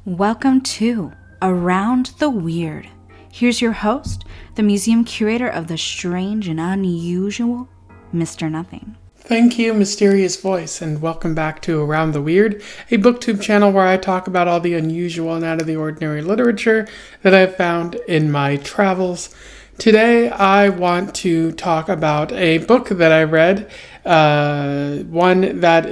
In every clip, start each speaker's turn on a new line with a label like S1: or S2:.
S1: Welcome to Around the Weird. Here's your host, the museum curator of the strange and unusual, Mr. Nothing.
S2: Thank you, mysterious voice, and welcome back to Around the Weird, a booktube channel where I talk about all the unusual and out of the ordinary literature that I've found in my travels. Today, I want to talk about a book that I read, one that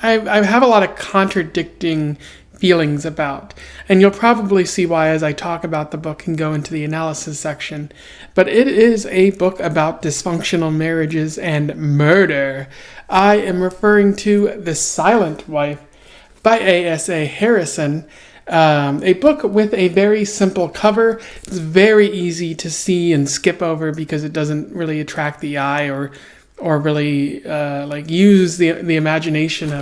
S2: I have a lot of contradicting feelings about, and you'll probably see why as I talk about the book and go into the analysis section. But it is a book about dysfunctional marriages and murder. I am referring to The Silent Wife by A.S.A. Harrison. A book with a very simple cover. It's very easy to see and skip over because it doesn't really attract the eye or really use the imagination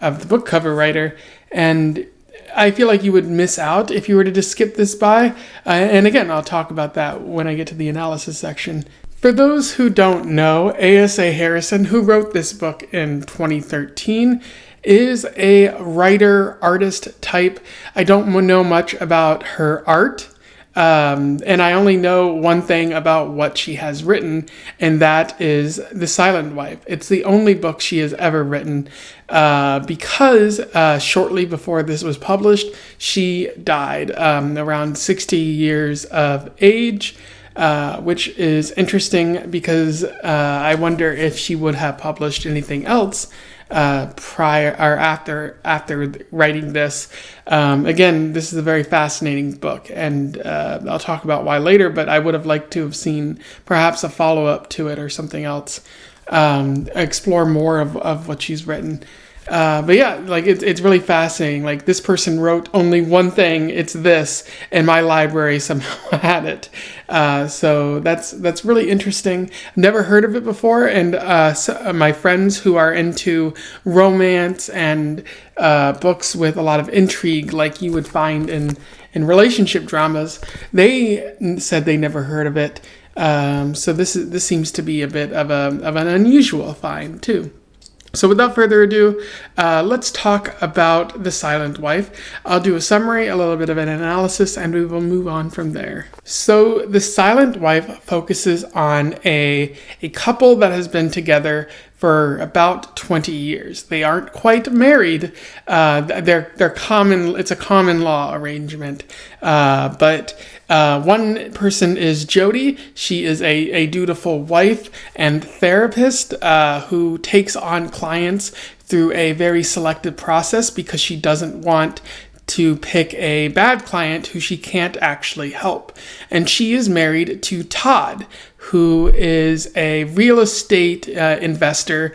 S2: of the book cover writer. And I feel like you would miss out if you were to just skip this by. And again, I'll talk about that when I get to the analysis section. For those who don't know, A.S.A. Harrison, who wrote this book in 2013, is a writer, artist type. I don't know much about her art. And I only know one thing about what she has written, and that is The Silent Wife. It's the only book she has ever written because shortly before this was published, she died around 60 years of age, which is interesting because I wonder if she would have published anything else prior or after writing this. Again, this is a very fascinating book, and I'll talk about why later, but I would have liked to have seen perhaps a follow-up to it or something else, explore more of what she's written. But yeah, like it's really fascinating. Like, this person wrote only one thing, it's this, and my library somehow had it. So that's really interesting. Never heard of it before, and my friends who are into romance and books with a lot of intrigue, like you would find in relationship dramas, they said they never heard of it. So this seems to be a bit of an unusual find too. So without further ado, let's talk about The Silent Wife. I'll do a summary, a little bit of an analysis, and we will move on from there. So The Silent Wife focuses on a couple that has been together for about 20 years. They aren't quite married. They're common. It's a common law arrangement. But one person is Jodi. She is a dutiful wife and therapist who takes on clients through a very selective process because she doesn't want to pick a bad client who she can't actually help. And she is married to Todd, who is a real estate investor,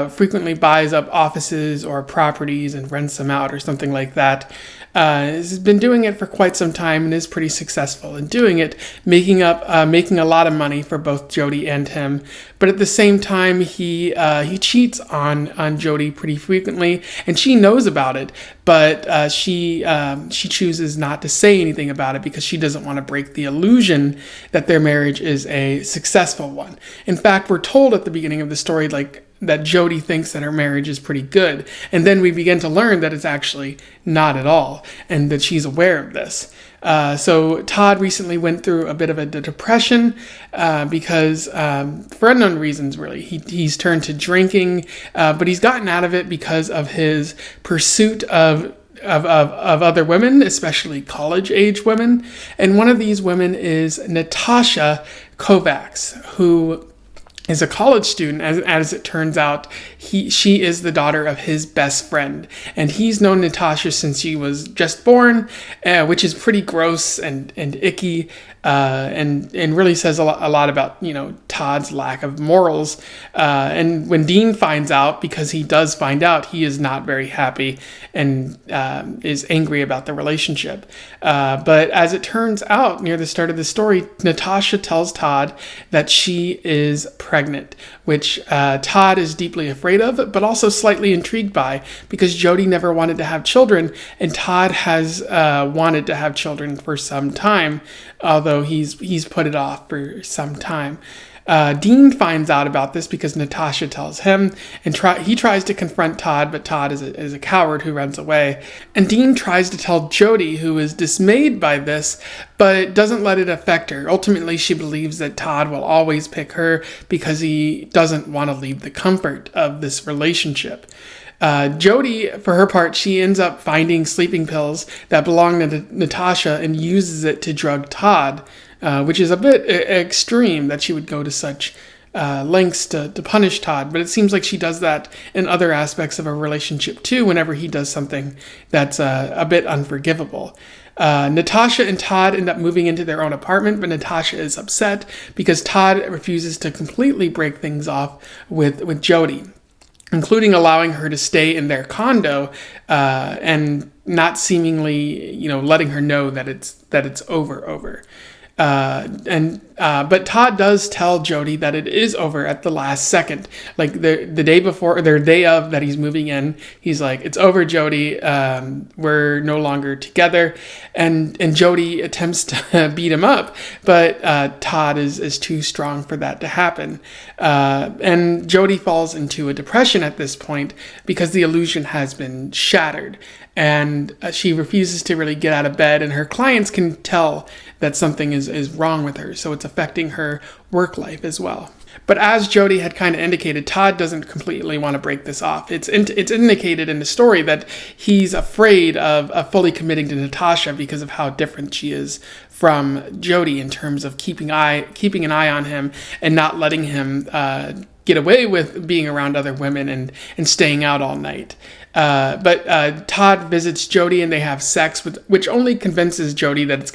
S2: frequently buys up offices or properties and rents them out or something like that. Has been doing it for quite some time and is pretty successful in doing it, making a lot of money for both Jodi and him. But at the same time, he cheats on Jodi pretty frequently, and she knows about it. But she chooses not to say anything about it because she doesn't want to break the illusion that their marriage is a successful one. In fact, we're told at the beginning of the story, that Jodi thinks that her marriage is pretty good. And then we begin to learn that it's actually not at all, and that she's aware of this. So Todd recently went through a bit of a depression because, for unknown reasons, really, he's turned to drinking, but he's gotten out of it because of his pursuit of other women, especially college-age women. And one of these women is Natasha Kovacs, who is a college student. As it turns out, she is the daughter of his best friend, and he's known Natasha since she was just born, which is pretty gross and icky, and really says a lot about Todd's lack of morals. And when Dean finds out, because he does find out, he is not very happy and is angry about the relationship. But as it turns out, near the start of the story, Natasha tells Todd that she is pregnant, which Todd is deeply afraid of, but also slightly intrigued by, because Jodi never wanted to have children, and Todd has wanted to have children for some time, although he's put it off for some time. Dean finds out about this because Natasha tells him, and he tries to confront Todd, but Todd is a coward who runs away. And Dean tries to tell Jodi, who is dismayed by this, but doesn't let it affect her. Ultimately, she believes that Todd will always pick her because he doesn't want to leave the comfort of this relationship. Jodi, for her part, she ends up finding sleeping pills that belong to Natasha and uses it to drug Todd, which is a bit extreme that she would go to such lengths to punish Todd. But it seems like she does that in other aspects of a relationship too, whenever he does something that's a bit unforgivable. Natasha and Todd end up moving into their own apartment, but Natasha is upset because Todd refuses to completely break things off with Jodi, including allowing her to stay in their condo and not seemingly, letting her know that it's over. But Todd does tell Jodi that it is over at the last second. Like the day before, or the day of that he's moving in, he's like, "It's over, Jodi. We're no longer together." And Jodi attempts to beat him up, but Todd is too strong for that to happen. And Jodi falls into a depression at this point because the illusion has been shattered. And she refuses to really get out of bed, and her clients can tell that something is wrong with her, so it's affecting her work life as well. But as Jodi had kind of indicated, Todd doesn't completely want to break this off. It's indicated in the story that he's afraid of fully committing to Natasha because of how different she is from Jodi in terms of keeping an eye on him and not letting him get away with being around other women and staying out all night. But Todd visits Jodi and they have sex, which only convinces Jodi that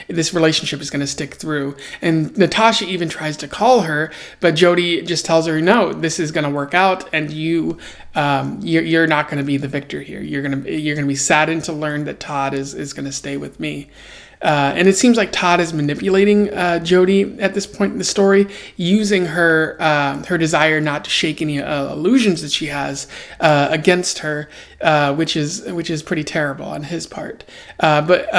S2: this relationship is gonna stick through. And Natasha even tries to call her, but Jodi just tells her, "No, this is gonna work out, and you're not gonna be the victor here. You're gonna be saddened to learn that Todd is gonna stay with me." And it seems like Todd is manipulating Jodi at this point in the story, using her desire not to shake any illusions that she has against her, which is pretty terrible on his part. But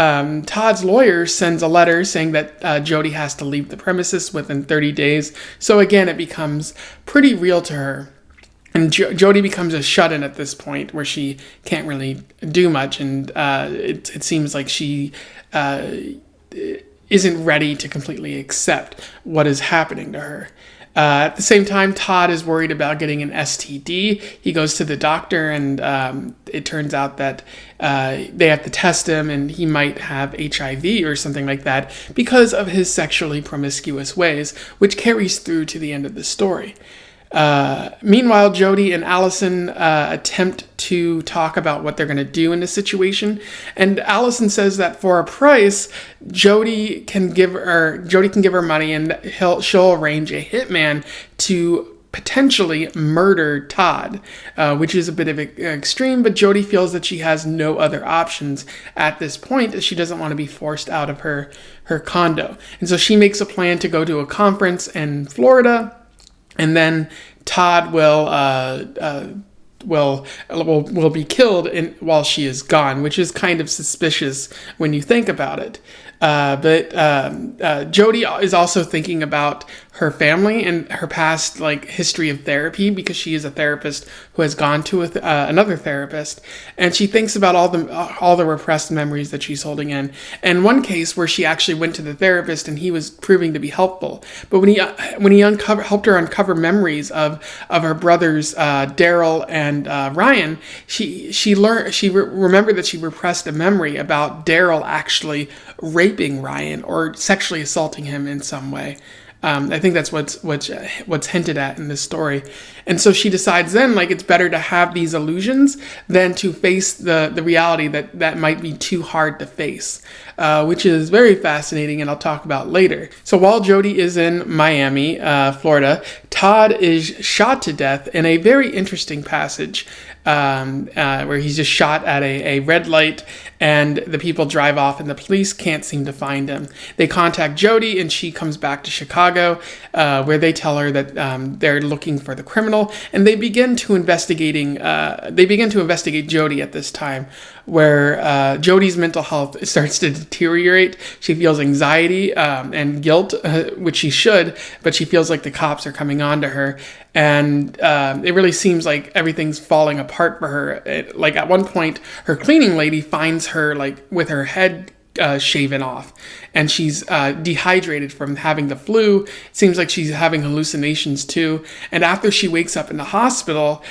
S2: Todd's lawyer sends a letter saying that Jodi has to leave the premises within 30 days. So again, it becomes pretty real to her. And Jodi becomes a shut-in at this point where she can't really do much. And it seems like she isn't ready to completely accept what is happening to her. At the same time, Todd is worried about getting an STD. He goes to the doctor, and it turns out that they have to test him, and he might have HIV or something like that because of his sexually promiscuous ways, which carries through to the end of the story. Meanwhile, Jodi and Allison attempt to talk about what they're going to do in this situation, and Allison says that for a price, Jodi can give her money, and she'll arrange a hitman to potentially murder Todd, which is a bit of an extreme, but Jodi feels that she has no other options at this point, as she doesn't want to be forced out of her condo, and so she makes a plan to go to a conference in Florida. And then Todd will be killed while she is gone, which is kind of suspicious when you think about it. But Jodi is also thinking about her family and her past history of therapy, because she is a therapist who has gone to another therapist, and she thinks about all the repressed memories that she's holding in. And one case where she actually went to the therapist and he was proving to be helpful, but when he helped her uncover memories of her brothers Daryl and Ryan, she remembered that she repressed a memory about Daryl actually raping Ryan or sexually assaulting him in some way. I think that's what's hinted at in this story. And so she decides then, it's better to have these illusions than to face the reality that might be too hard to face, which is very fascinating, and I'll talk about later. So while Jodi is in Miami, Florida, Todd is shot to death in a very interesting passage, where he's just shot at a red light, and the people drive off, and the police can't seem to find him. They contact Jodi, and she comes back to Chicago, where they tell her that they're looking for the criminal, and they begin to investigate Jodi at this time. where Jodi's mental health starts to deteriorate. She feels anxiety and guilt, which she should, but she feels like the cops are coming on to her. And it really seems like everything's falling apart for her. Like at one point, her cleaning lady finds her like with her head shaven off, and she's dehydrated from having the flu. It seems like she's having hallucinations too. And after she wakes up in the hospital,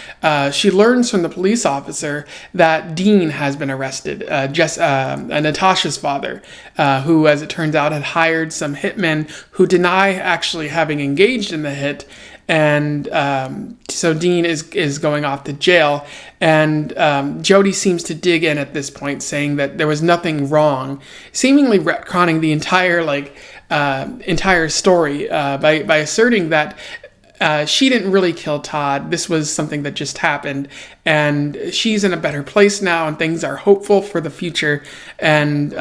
S2: she learns from the police officer that Dean has been arrested, Natasha's father, who, as it turns out, had hired some hitmen who deny actually having engaged in the hit. And so Dean is going off to jail, and Jodi seems to dig in at this point, saying that there was nothing wrong, seemingly retconning the entire story by asserting that she didn't really kill Todd. This was something that just happened, and she's in a better place now, and things are hopeful for the future. And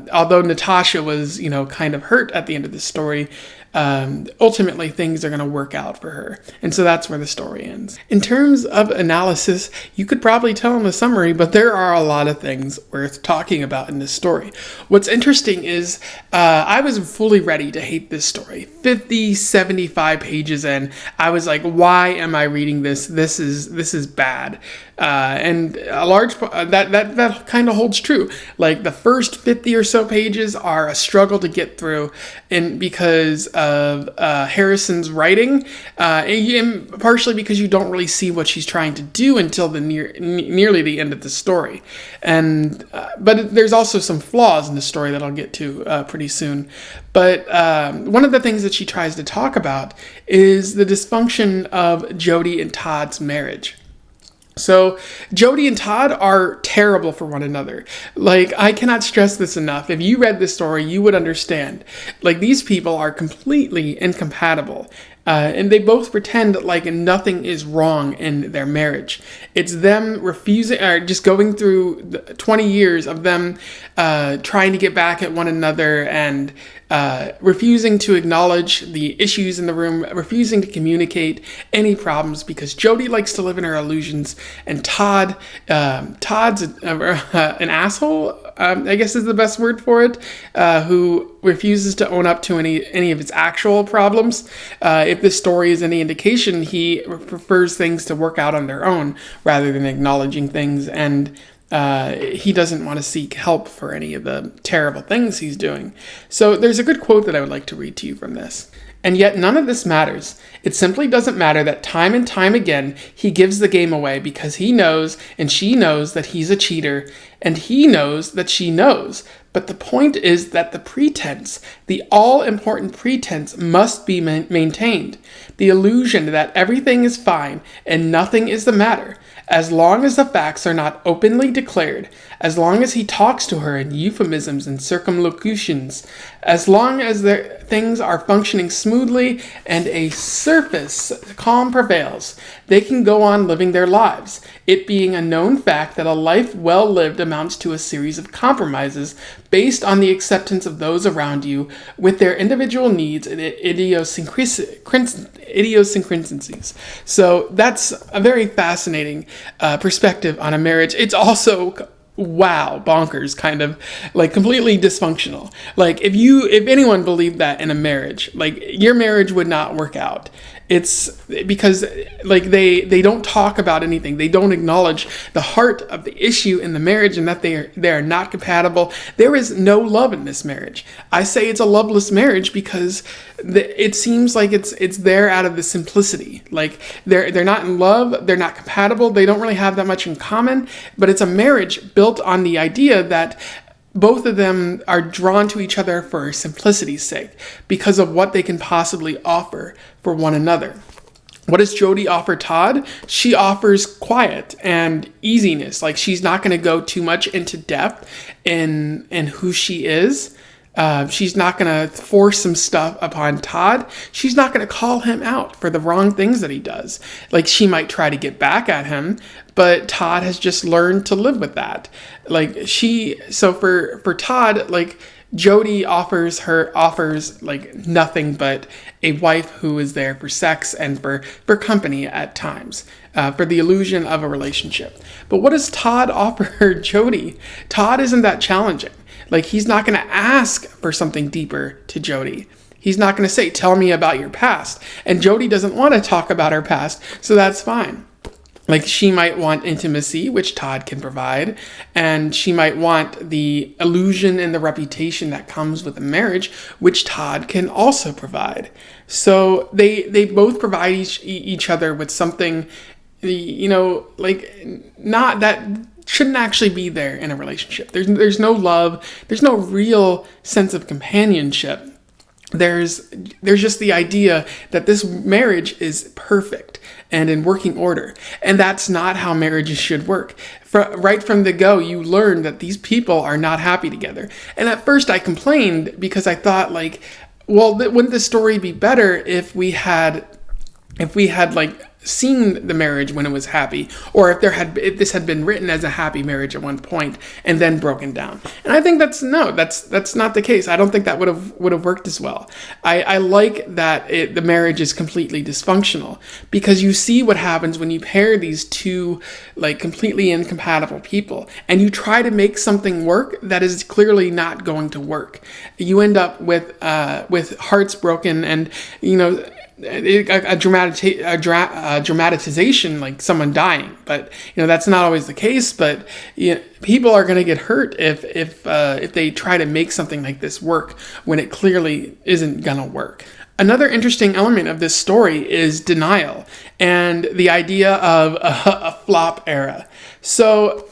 S2: although Natasha was, kind of hurt at the end of the story, ultimately things are going to work out for her. And so that's where the story ends. In terms of analysis, you could probably tell in the summary, but there are a lot of things worth talking about in this story. What's interesting is I was fully ready to hate this story. 75 pages in, I was like, why am I reading this? This is bad. And a large that kind of holds true. Like the first 50 or so pages are a struggle to get through, and because of Harrison's writing, and partially because you don't really see what she's trying to do until the nearly the end of the story. And but there's also some flaws in the story that I'll get to pretty soon. But one of the things that she tries to talk about is the dysfunction of Jodi and Todd's marriage. So Jodi and Todd are terrible for one another. Like, I cannot stress this enough. If you read this story, you would understand. Like, these people are completely incompatible. And they both pretend like nothing is wrong in their marriage. It's them refusing, or just going through 20 years of them trying to get back at one another and refusing to acknowledge the issues in the room, refusing to communicate any problems because Jodi likes to live in her illusions, and Todd's an asshole, I guess is the best word for it, who refuses to own up to any of its actual problems. If this story is any indication, he prefers things to work out on their own rather than acknowledging things, and he doesn't want to seek help for any of the terrible things he's doing. So there's a good quote that I would like to read to you from this. And yet none of this matters. It simply doesn't matter that time and time again he gives the game away because he knows and she knows that he's a cheater, and he knows that she knows. But the point is that the pretense, the all-important pretense, must be maintained. The illusion that everything is fine and nothing is the matter. As long as the facts are not openly declared, as long as he talks to her in euphemisms and circumlocutions, as long as things are functioning smoothly and a surface calm prevails, they can go on living their lives, it being a known fact that a life well lived amounts to a series of compromises based on the acceptance of those around you with their individual needs and idiosyncrasies. So that's a very fascinating perspective on a marriage. It's also bonkers, kind of like completely dysfunctional. Like if anyone believed that in a marriage, like your marriage would not work out. It's because like they don't talk about anything. They don't acknowledge the heart of the issue in the marriage and that they are not compatible. There is no love in this marriage. I say it's a loveless marriage because it seems like it's there out of the simplicity. Like they're not in love. They're not compatible. They don't really have that much in common. But it's a marriage built on the idea that both of them are drawn to each other for simplicity's sake because of what they can possibly offer for one another. What does Jodi offer Todd? She offers quiet and easiness. Like she's not going to go too much into depth in who she is. She's not going to force some stuff upon Todd. She's not going to call him out for the wrong things that he does. Like she might try to get back at him, but Todd has just learned to live with that. Like so for Todd, like Jodi offers like nothing but a wife who is there for sex and for company at times, for the illusion of a relationship. But what does Todd offer Jodi? Todd isn't that challenging. Like, he's not going to ask for something deeper to Jodi. He's not going to say, tell me about your past. And Jodi doesn't want to talk about her past, so that's fine. Like, she might want intimacy, which Todd can provide, and she might want the illusion and the reputation that comes with a marriage, which Todd can also provide. So they both provide each other with something, like, not that shouldn't actually be there in a relationship. There's no love. There's no real sense of companionship. There's just the idea that this marriage is perfect and in working order. And that's not how marriages should work. Right from the go, you learn that these people are not happy together. And at first I complained because I thought, like, well, wouldn't the story be better if we had like seen the marriage when it was happy, or if this had been written as a happy marriage at one point and then broken down. And I think that's not the case. I don't think that would have worked as well. I like that the marriage is completely dysfunctional, because you see what happens when you pair these two like completely incompatible people and you try to make something work that is clearly not going to work. You end up with hearts broken and, a dramatization, like someone dying. But that's not always the case. But people are going to get hurt if they try to make something like this work when it clearly isn't going to work. Another interesting element of this story is denial and the idea of a flop era. So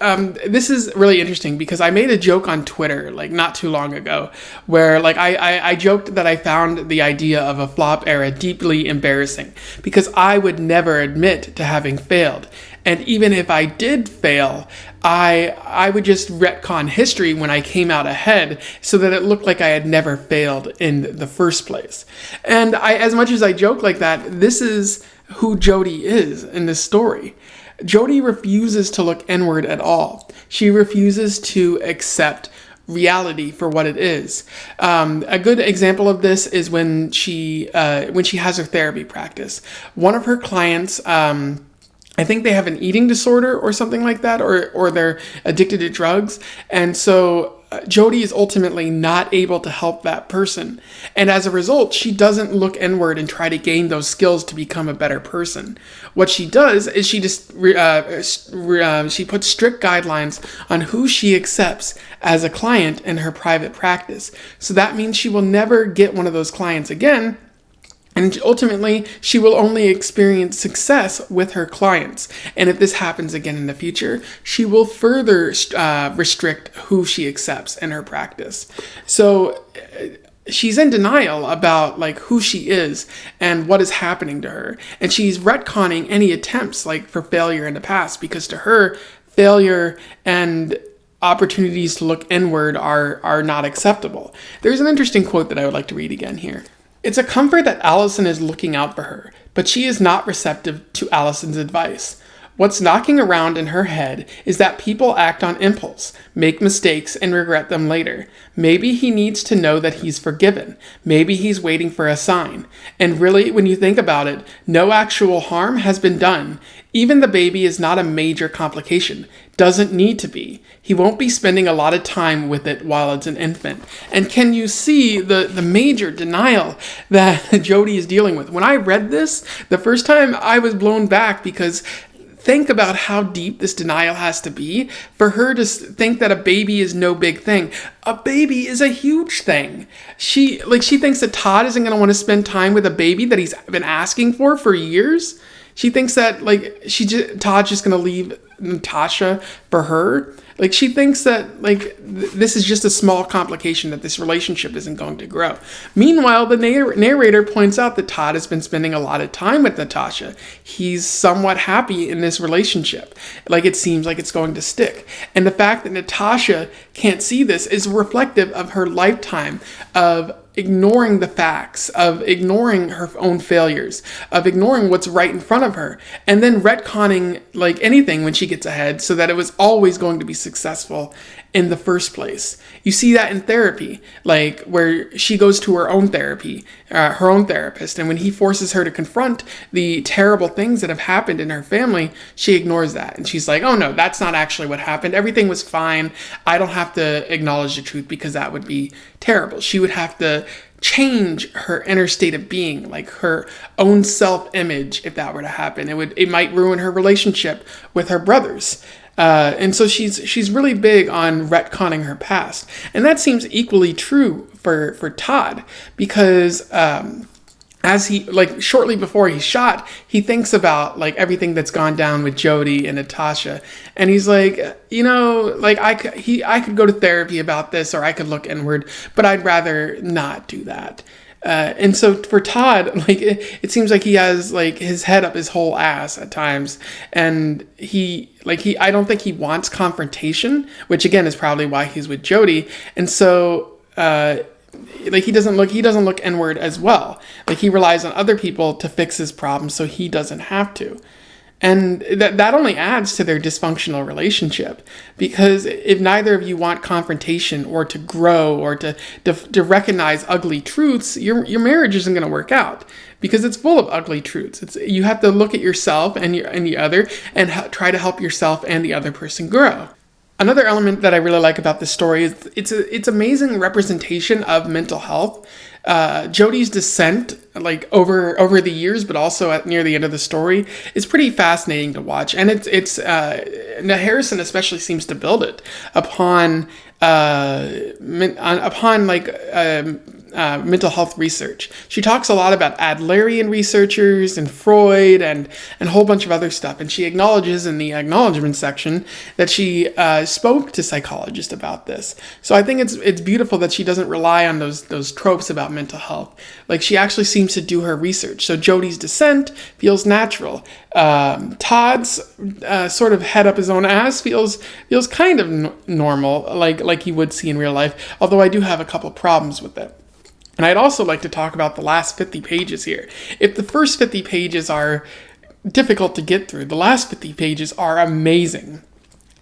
S2: this is really interesting because I made a joke on Twitter like not too long ago where like I joked that I found the idea of a flop era deeply embarrassing because I would never admit to having failed. And even if I did fail, I would just retcon history when I came out ahead so that it looked like I had never failed in the first place. And as much as I joke like that, this is who Jodi is in this story. Jodi refuses to look inward at all. She refuses to accept reality for what it is. A good example of this is when she has her therapy practice. One of her clients, I think they have an eating disorder or something like that, or they're addicted to drugs. And so Jodi is ultimately not able to help that person. And as a result, she doesn't look inward and try to gain those skills to become a better person. What she does is she just she puts strict guidelines on who she accepts as a client in her private practice. So that means she will never get one of those clients again. And ultimately, she will only experience success with her clients. And if this happens again in the future, she will further restrict who she accepts in her practice. So she's in denial about like who she is and what is happening to her. And she's retconning any attempts like for failure in the past, because to her, failure and opportunities to look inward are not acceptable. There's an interesting quote that I would like to read again here. It's a comfort that Allison is looking out for her, but she is not receptive to Allison's advice. What's knocking around in her head is that people act on impulse, make mistakes, and regret them later. Maybe he needs to know that he's forgiven. Maybe he's waiting for a sign. And really, when you think about it, no actual harm has been done. Even the baby is not a major complication. Doesn't need to be. He won't be spending a lot of time with it while it's an infant. And can you see the major denial that Jodi is dealing with? When I read this, the first time I was blown back, because think about how deep this denial has to be for her to think that a baby is no big thing. A baby is a huge thing. She thinks that Todd isn't going to want to spend time with a baby that he's been asking for years. She thinks that Todd's just going to leave Natasha for her. Like, she thinks that this is just a small complication, that this relationship isn't going to grow. Meanwhile, the narrator points out that Todd has been spending a lot of time with Natasha. He's somewhat happy in this relationship. Like, it seems like it's going to stick. And the fact that Natasha can't see this is reflective of her lifetime of ignoring the facts, of ignoring her own failures, of ignoring what's right in front of her, and then retconning like anything when she gets ahead so that it was always going to be successful. in the first place. You see that in therapy, like where she goes to her own her own therapist, and when he forces her to confront the terrible things that have happened in her family, she ignores that. And she's like, oh no, that's not actually what happened. Everything was fine. I don't have to acknowledge the truth because that would be terrible. She would have to change her inner state of being, like her own self-image. If that were to happen, it might ruin her relationship with her brothers. And so she's really big on retconning her past. And that seems equally true for Todd, because as he, like, shortly before he's shot, he thinks about, like, everything that's gone down with Jodi and Natasha. And he's like, like, I could go to therapy about this, or I could look inward, but I'd rather not do that. And so for Todd, like, it seems like he has, like, his head up his whole ass at times. And I don't think he wants confrontation, which again is probably why he's with Jodi. And so, like, he doesn't look inward as well. Like, he relies on other people to fix his problems so he doesn't have to. And that only adds to their dysfunctional relationship, because if neither of you want confrontation or to grow or to recognize ugly truths, your marriage isn't going to work out, because it's full of ugly truths. You have to look at yourself and the other and try to help yourself and the other person grow. Another element that I really like about this story is it's amazing representation of mental health. Jodi's descent, like over the years, but also near the end of the story, is pretty fascinating to watch, and it's Harrison especially seems to build it upon mental health research. She talks a lot about Adlerian researchers and Freud and a whole bunch of other stuff. And she acknowledges in the acknowledgement section that she spoke to psychologists about this. So I think it's beautiful that she doesn't rely on those tropes about mental health. Like, she actually seems to do her research. So Jodi's descent feels natural. Todd's sort of head up his own ass feels kind of normal, like you would see in real life. Although I do have a couple problems with it. And I'd also like to talk about the last 50 pages here. If the first 50 pages are difficult to get through, the last 50 pages are amazing.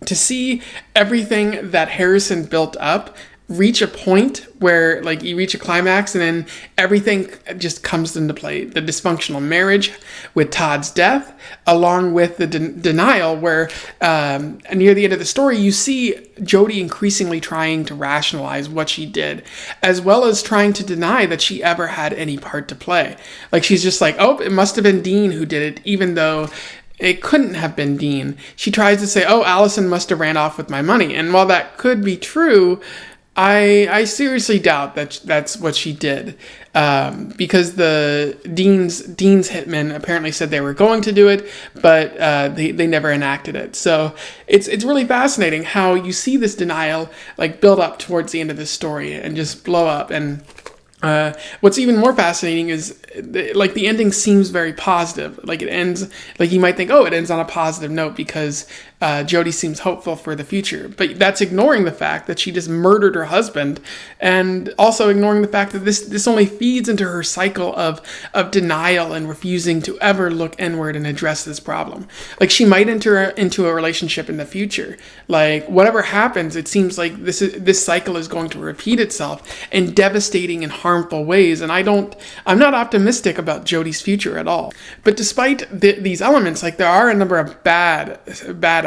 S2: To see everything that Harrison built up reach a point where, like, you reach a climax and then everything just comes into play. The dysfunctional marriage with Todd's death, along with the denial where near the end of the story, you see Jodi increasingly trying to rationalize what she did, as well as trying to deny that she ever had any part to play. Like, she's just like, oh, it must have been Dean who did it, even though it couldn't have been Dean. She tries to say, oh, Allison must have ran off with my money. And while that could be true, I seriously doubt that's what she did, because the Dean's hitmen apparently said they were going to do it, but they never enacted it. So it's really fascinating how you see this denial, like, build up towards the end of this story and just blow up. And what's even more fascinating is, like, the ending seems very positive. Like, it ends, like, you might think, oh, it ends on a positive note because Jodi seems hopeful for the future. But that's ignoring the fact that she just murdered her husband, and also ignoring the fact that this only feeds into her cycle of denial and refusing to ever look inward and address this problem. Like, she might enter into a relationship in the future. Like, whatever happens, it seems like this cycle is going to repeat itself in devastating and harmful ways. And I'm not optimistic about Jodi's future at all. But despite these elements, like, there are a number of bad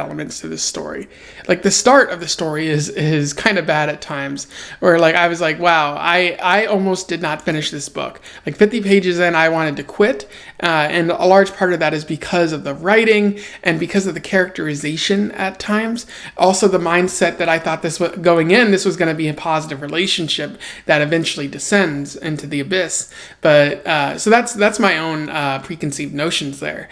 S2: elements to this story. Like, the start of the story is kind of bad at times, where, like, I was like, wow, I almost did not finish this book. Like, 50 pages in, I wanted to quit, and a large part of that is because of the writing and because of the characterization at times. Also, the mindset that I thought this was going in, this was going to be a positive relationship that eventually descends into the abyss. But so that's my own preconceived notions there.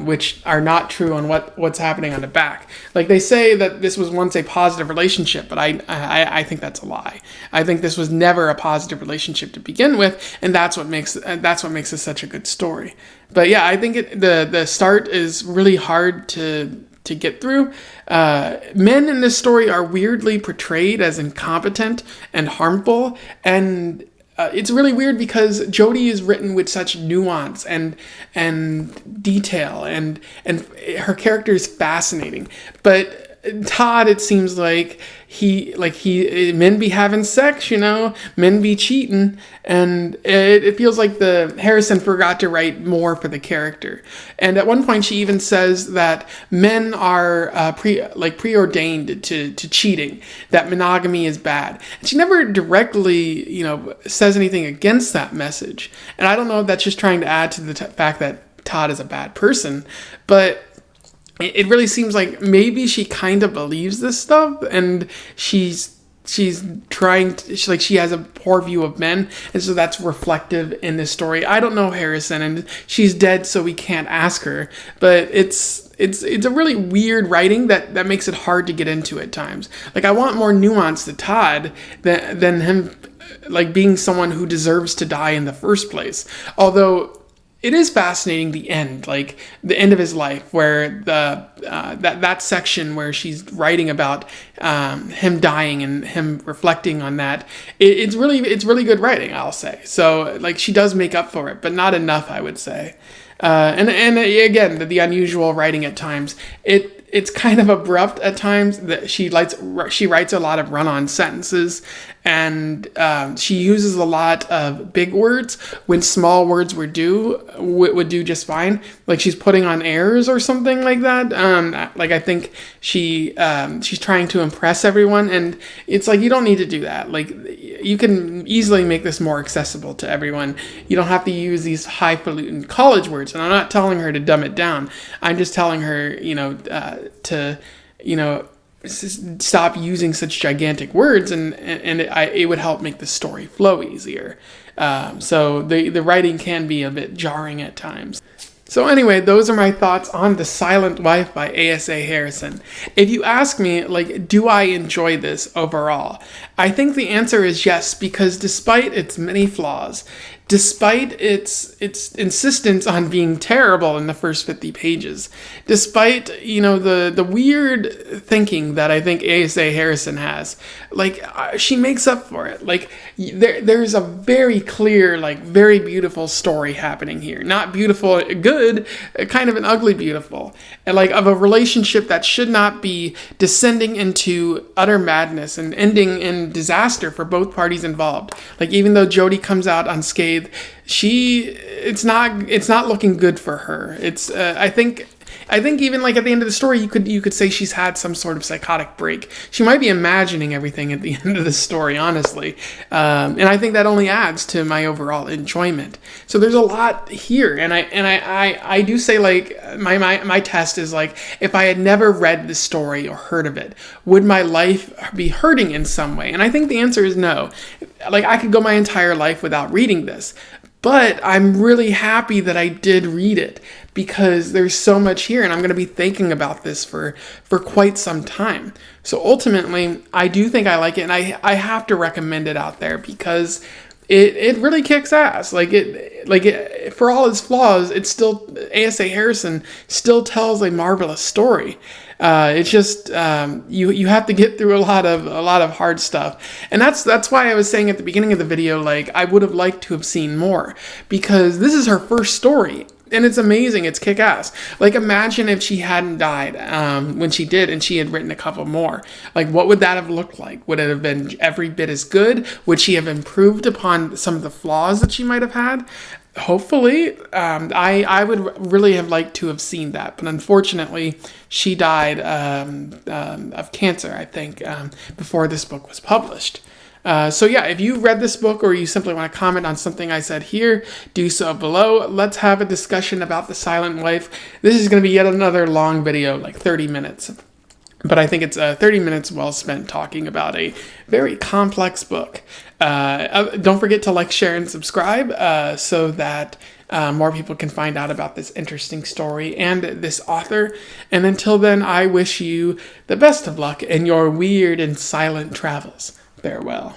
S2: Which are not true on what's happening on the back. Like, they say that this was once a positive relationship, but I think that's a lie. I think this was never a positive relationship to begin with, and that's what makes this such a good story. But yeah, I think the start is really hard to get through. Men in this story are weirdly portrayed as incompetent and harmful, and it's really weird because Jodi is written with such nuance and detail, and her character is fascinating. But Todd, it seems like men be having sex, men be cheating, and it feels like the Harrison forgot to write more for the character. And at one point, she even says that men are preordained to cheating, that monogamy is bad. And she never directly, says anything against that message. And I don't know if that's just trying to add to the fact that Todd is a bad person, but it really seems like maybe she kind of believes this stuff, and she's trying to, she has a poor view of men, and so that's reflective in this story. I don't know Harrison, and she's dead, so we can't ask her, but it's a really weird writing that makes it hard to get into at times. I want more nuance to Todd than him being someone who deserves to die in the first place. Although it is fascinating, the end of his life, where that section where she's writing about him dying and him reflecting on that. It's really good writing, I'll say. So she does make up for it, but not enough, I would say. And again, the unusual writing at times. It's kind of abrupt at times. That she writes a lot of run-on sentences, and she uses a lot of big words when small words would do just fine. She's putting on airs or something like that. I think she's trying to impress everyone, and it's you don't need to do that. You can easily make this more accessible to everyone. You don't have to use these highfalutin college words, and I'm not telling her to dumb it down. I'm just telling her, to stop using such gigantic words, and it would help make the story flow easier. So the writing can be a bit jarring at times. So anyway, those are my thoughts on The Silent Wife by A.S.A. Harrison. If you ask me, do I enjoy this overall? I think the answer is yes, because despite its many flaws, despite its insistence on being terrible in the first 50 pages, despite, the weird thinking that I think A.S.A. Harrison has, she makes up for it. There's a very clear, very beautiful story happening here. Not beautiful, good, kind of an ugly beautiful. And of a relationship that should not be descending into utter madness and ending in disaster for both parties involved. Even though Jodi comes out unscathed, it's not looking good for her. I think even at the end of the story, you could say she's had some sort of psychotic break. She might be imagining everything at the end of the story, honestly, and I think that only adds to my overall enjoyment. So there's a lot here, and I do say my test is if I had never read this story or heard of it, would my life be hurting in some way? And I think the answer is no. I could go my entire life without reading this. But I'm really happy that I did read it, because there's so much here, and I'm going to be thinking about this for quite some time. So ultimately, I do think I like it, and I have to recommend it out there, because it really kicks ass. For all its flaws, it's still, A.S.A. Harrison still tells a marvelous story. It's just you have to get through a lot of hard stuff, and that's why I was saying at the beginning of the video, I would have liked to have seen more, because this is her first story. And it's amazing. It's kick-ass. Imagine if she hadn't died when she did, and she had written a couple more. What would that have looked like? Would it have been every bit as good? Would she have improved upon some of the flaws that she might have had? Hopefully. I would really have liked to have seen that. But unfortunately, she died of cancer, I think, before this book was published. So yeah, if you read this book, or you simply want to comment on something I said here, do so below. Let's have a discussion about The Silent Wife. This is going to be yet another long video, 30 minutes. But I think it's 30 minutes well spent talking about a very complex book. Don't forget to share, and subscribe so that more people can find out about this interesting story and this author. And until then, I wish you the best of luck in your weird and silent travels. Farewell.